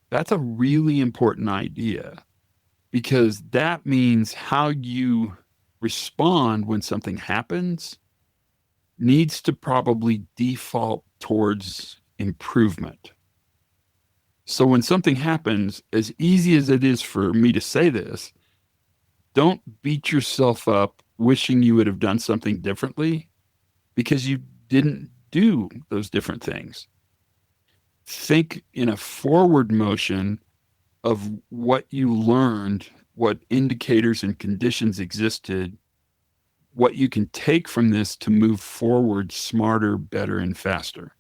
that's a really important idea because that means how you respond when something happens needs to probably default towards improvement. So when something happens, as easy as it is for me to say this, don't beat yourself up wishing you would have done something differently because you didn't do those different things. Think in a forward motion of what you learned, what indicators and conditions existed, what you can take from this to move forward smarter, better, and faster.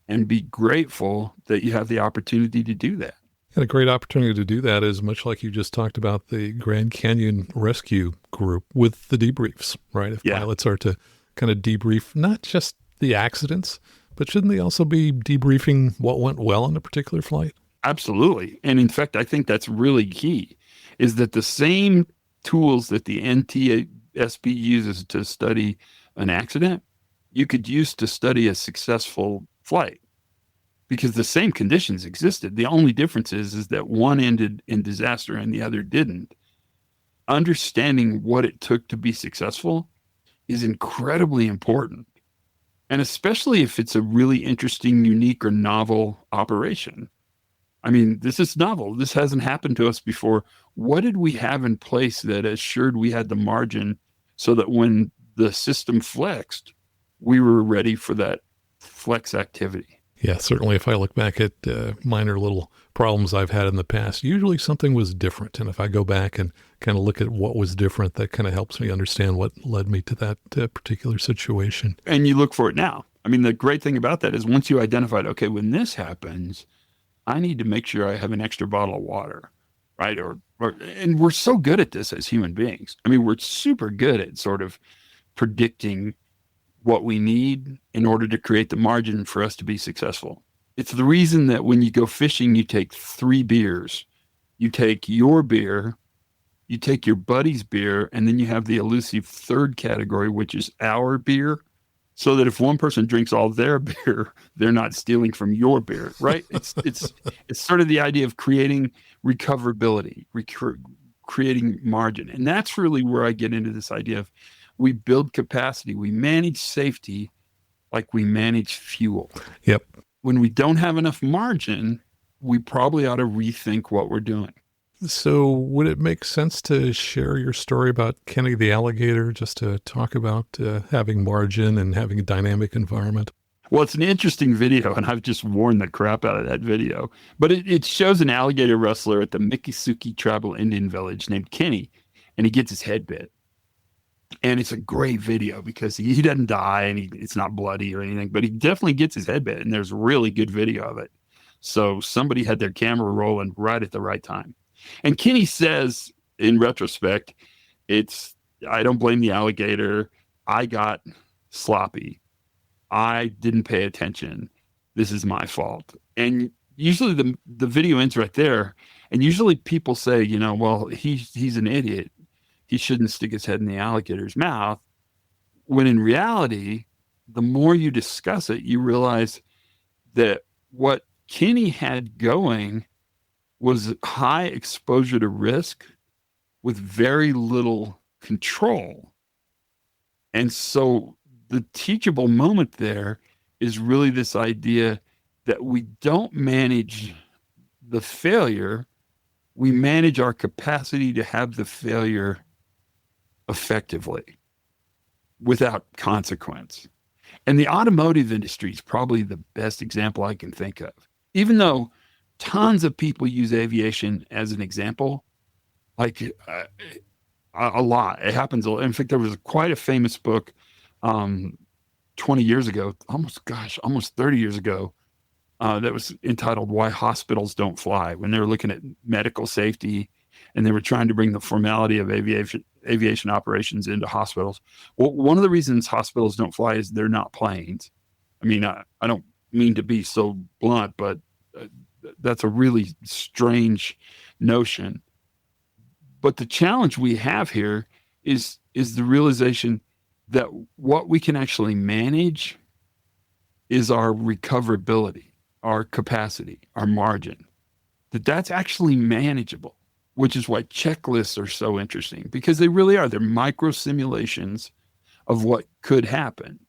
And be grateful that you have the opportunity to do that. And a great opportunity to do that is much like you just talked about the Grand Canyon Rescue Group with the debriefs, right? If pilots are to kind of debrief not just the accidents, but shouldn't they also be debriefing what went well on a particular flight? Absolutely. And in fact, I think that's really key, is that the same tools that the NTSB uses to study an accident, you could use to study a successful flight because the same conditions existed. The only difference is that one ended in disaster and the other didn't. Understanding what it took to be successful is incredibly important. And especially if it's a really interesting, unique, or novel operation. I mean, this is novel. This hasn't happened to us before. What did we have in place that assured we had the margin so that when the system flexed, we were ready for that flex activity? Yeah, certainly if I look back at minor little problems I've had in the past, usually something was different. And if I go back and kind of look at what was different, that kind of helps me understand what led me to that particular situation. And you look for it now. I mean, the great thing about that is once you identified, okay, when this happens, I need to make sure I have an extra bottle of water, right? And we're so good at this as human beings. I mean, we're super good at sort of predicting what we need in order to create the margin for us to be successful. It's the reason that when you go fishing, you take 3 beers. You take your beer, you take your buddy's beer, and then you have the elusive third category, which is our beer. So that if one person drinks all their beer, they're not stealing from your beer, right? It's sort of the idea of creating recoverability, creating margin. And that's really where I get into this idea of we build capacity. We manage safety like we manage fuel. Yep. When we don't have enough margin, we probably ought to rethink what we're doing. So would it make sense to share your story about Kenny the alligator just to talk about having margin and having a dynamic environment? Well, it's an interesting video, and I've just worn the crap out of that video. But it shows an alligator wrestler at the Miccosukee Tribal Indian Village named Kenny, and he gets his head bit. And it's a great video because he doesn't die and it's not bloody or anything, but he definitely gets his head bit, and there's really good video of it. So somebody had their camera rolling right at the right time. And Kenny says, in retrospect, I don't blame the alligator. I got sloppy. I didn't pay attention. This is my fault. And usually the video ends right there. And usually people say, well, he's an idiot. He shouldn't stick his head in the alligator's mouth. When in reality, the more you discuss it, you realize that what Kenny had going was high exposure to risk with very little control. And so the teachable moment there is really this idea that we don't manage the failure, we manage our capacity to have the failure effectively without consequence. And the automotive industry is probably the best example I can think of. Even though tons of people use aviation as an example, like a lot. It happens. In fact, there was quite a famous book 20 years ago, almost 30 years ago, that was entitled Why Hospitals Don't Fly, when they were looking at medical safety and they were trying to bring the formality of aviation operations into hospitals. Well, one of the reasons hospitals don't fly is they're not planes. I mean, I don't mean to be so blunt, but that's a really strange notion. But the challenge we have here is is the realization that what we can actually manage is our recoverability, our capacity, our margin, that's actually manageable, which is why checklists are so interesting, because they really are. They're micro simulations of what could happen.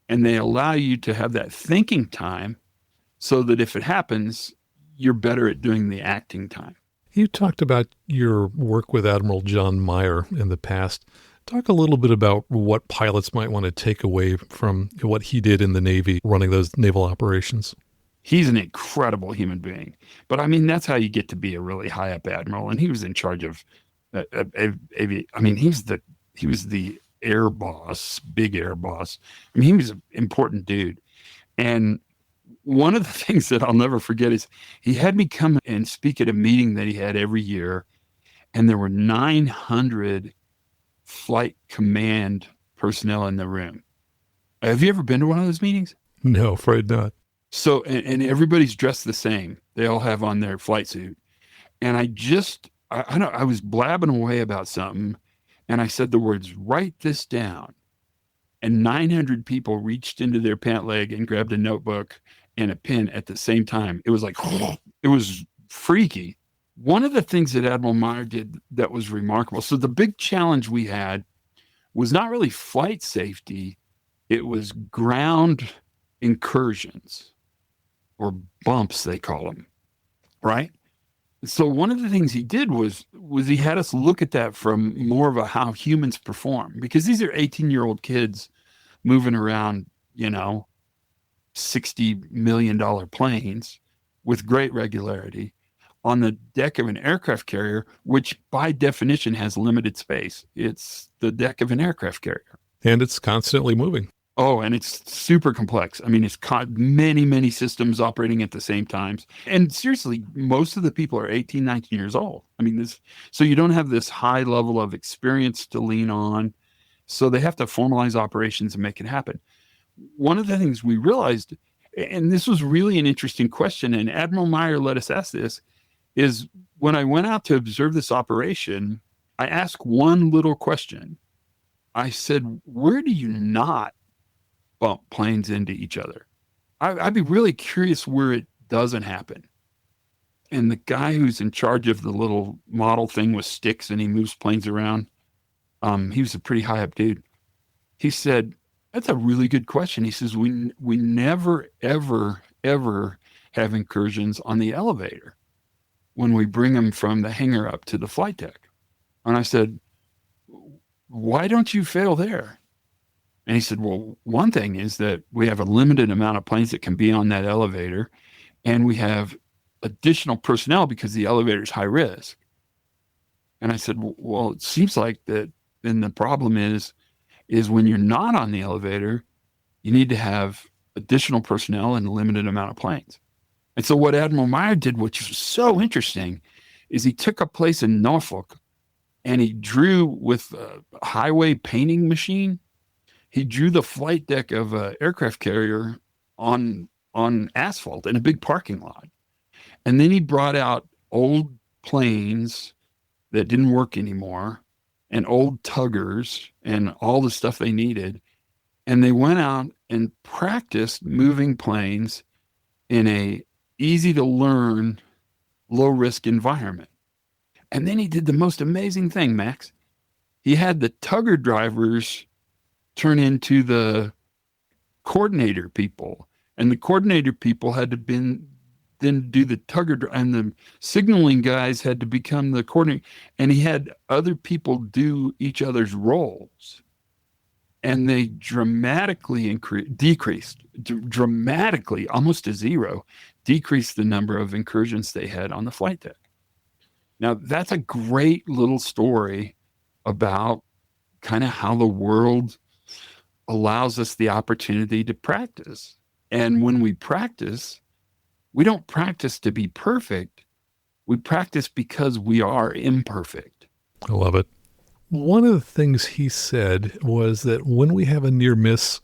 And they allow you to have that thinking time so that if it happens, you're better at doing the acting time. You talked about your work with Admiral John Meyer in the past. Talk a little bit about what pilots might want to take away from what he did in the Navy running those naval operations. He's an incredible human being. But I mean, that's how you get to be a really high up admiral. And he was in charge of, I mean, he was the air boss, big air boss. I mean, he was an important dude. And one of the things that I'll never forget is he had me come and speak at a meeting that he had every year. And there were 900 flight command personnel in the room. Have you ever been to one of those meetings? No, afraid not. So, and everybody's dressed the same. They all have on their flight suit. And I was blabbing away about something. And I said the words, write this down. And 900 people reached into their pant leg and grabbed a notebook and a pen at the same time. It was like, it was freaky. One of the things that Admiral Meyer did that was remarkable. So the big challenge we had was not really flight safety. It was ground incursions, or bumps, they call them, right? So one of the things he did was he had us look at that from more of a how humans perform, because these are 18-year-old kids moving around, $60 million planes with great regularity on the deck of an aircraft carrier, which by definition has limited space. It's the deck of an aircraft carrier. And it's constantly moving. Oh, and it's super complex. I mean, it's caught many, many systems operating at the same times. And seriously, most of the people are 18, 19 years old. I mean, so you don't have this high level of experience to lean on. So they have to formalize operations and make it happen. One of the things we realized, and this was really an interesting question, and Admiral Meyer let us ask this, is when I went out to observe this operation, I asked one little question. I said, where do you not bump planes into each other? I'd be really curious where it doesn't happen. And the guy who's in charge of the little model thing with sticks and he moves planes around, he was a pretty high up dude. He said, that's a really good question. He says, we never, ever, ever have incursions on the elevator when we bring them from the hangar up to the flight deck. And I said, why don't you fail there? And he said, well, one thing is that we have a limited amount of planes that can be on that elevator, and we have additional personnel because the elevator is high risk. And I said, well, it seems like that then the problem is when you're not on the elevator, you need to have additional personnel and a limited amount of planes. And so what Admiral Meyer did, which was so interesting, is he took a place in Norfolk and he drew with a highway painting machine. He drew the flight deck of an aircraft carrier on asphalt in a big parking lot. And then he brought out old planes that didn't work anymore and old tuggers and all the stuff they needed. And they went out and practiced moving planes in a easy to learn, low risk environment. And then he did the most amazing thing, Max. He had the tugger drivers turn into the coordinator people, and the coordinator people had to then do the tugger, and the signaling guys had to become the coordinator, and he had other people do each other's roles, and they dramatically decreased dramatically, almost to zero, decreased the number of incursions they had on the flight deck. Now that's a great little story about kind of how the world allows us the opportunity to practice. And when we practice, we don't practice to be perfect. We practice because we are imperfect. I love it. One of the things he said was that when we have a near miss,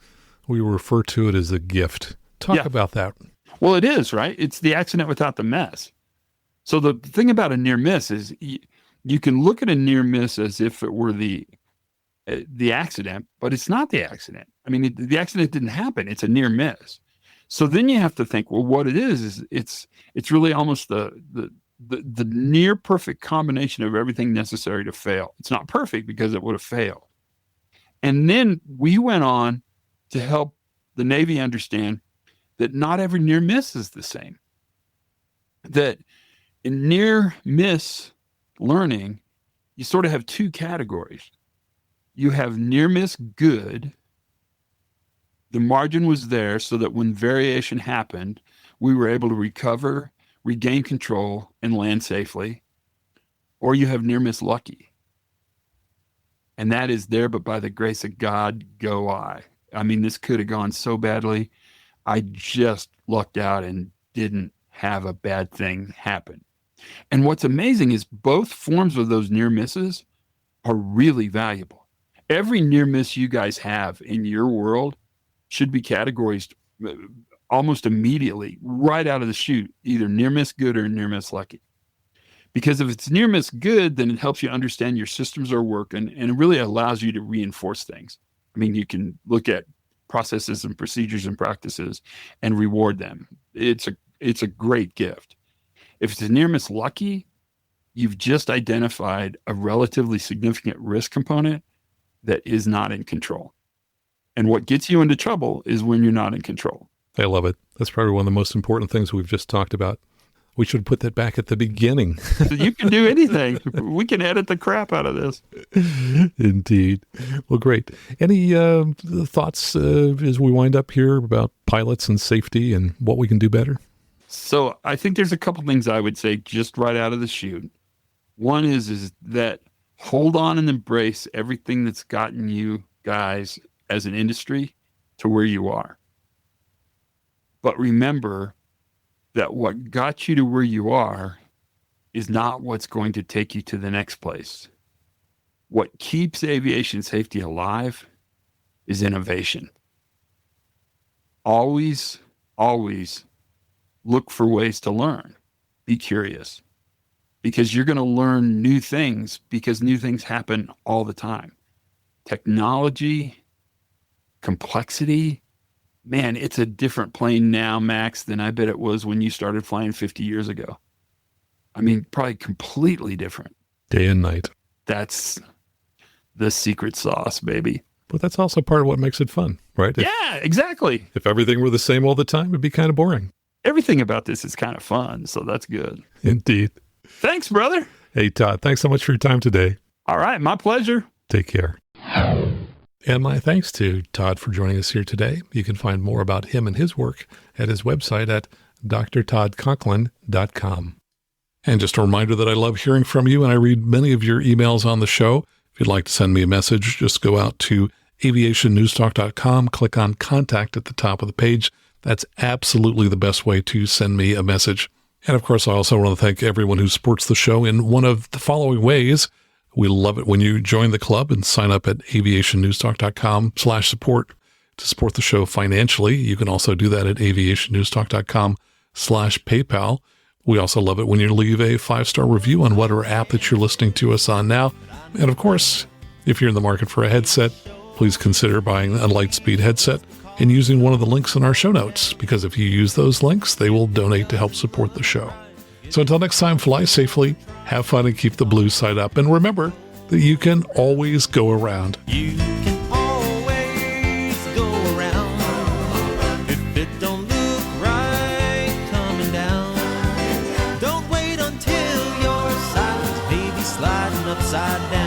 we refer to it as a gift. Talk about that. Well, it is, right? It's the accident without the mess. So the thing about a near miss is you can look at a near miss as if it were the the accident, but it's not the accident. I mean, the accident didn't happen. It's a near miss. So then you have to think, well, what it is it's really almost the near perfect combination of everything necessary to fail. It's not perfect because it would have failed. And then we went on to help the Navy understand that not every near miss is the same. That in near miss learning, you sort of have two categories. You have near miss good. The margin was there so that when variation happened, we were able to recover, regain control, and land safely. Or you have near miss lucky. And that is there, but by the grace of God, go I. I mean, this could have gone so badly. I just lucked out and didn't have a bad thing happen. And what's amazing is both forms of those near misses are really valuable. Every near miss you guys have in your world should be categorized almost immediately, right out of the chute, either near miss good or near miss lucky. Because if it's near miss good, then it helps you understand your systems are working, and it really allows you to reinforce things. I mean, you can look at processes and procedures and practices and reward them. It's a great gift. If it's a near miss lucky, you've just identified a relatively significant risk component that is not in control. And what gets you into trouble is when you're not in control. I love it. That's probably one of the most important things we've just talked about. We should put that back at the beginning. You can do anything. We can edit the crap out of this. Indeed. Well, great. Any thoughts as we wind up here about pilots and safety and what we can do better? So I think there's a couple things I would say just right out of the chute. One is that hold on and embrace everything that's gotten you guys as an industry to where you are. But remember that what got you to where you are is not what's going to take you to the next place. What keeps aviation safety alive is innovation. Always, always look for ways to learn. Be curious. Because you're going to learn new things, because new things happen all the time. Technology, complexity, man, it's a different plane now, Max, than I bet it was when you started flying 50 years ago. I mean, probably completely different. Day and night. That's the secret sauce, baby. But that's also part of what makes it fun, right? Yeah, exactly. If everything were the same all the time, it'd be kind of boring. Everything about this is kind of fun, so that's good. Indeed. Thanks, brother. Hey, Todd, thanks so much for your time today. All right, my pleasure. Take care. And my thanks to Todd for joining us here today. You can find more about him and his work at his website at drtoddconklin.com. And just a reminder that I love hearing from you, and I read many of your emails on the show. If you'd like to send me a message, just go out to aviationnewstalk.com, click on Contact at the top of the page. That's absolutely the best way to send me a message. And of course, I also want to thank everyone who supports the show in one of the following ways. We love it when you join the club and sign up at aviationnewstalk.com/support to support the show financially. You can also do that at aviationnewstalk.com/PayPal. We also love it when you leave a 5-star review on whatever app that you're listening to us on now. And of course, if you're in the market for a headset, please consider buying a Lightspeed headset and using one of the links in our show notes, because if you use those links, they will donate to help support the show. So until next time, fly safely, have fun, and keep the blue side up. And remember that you can always go around. You can always go around. If it don't look right coming down, don't wait until your side's maybe sliding upside down.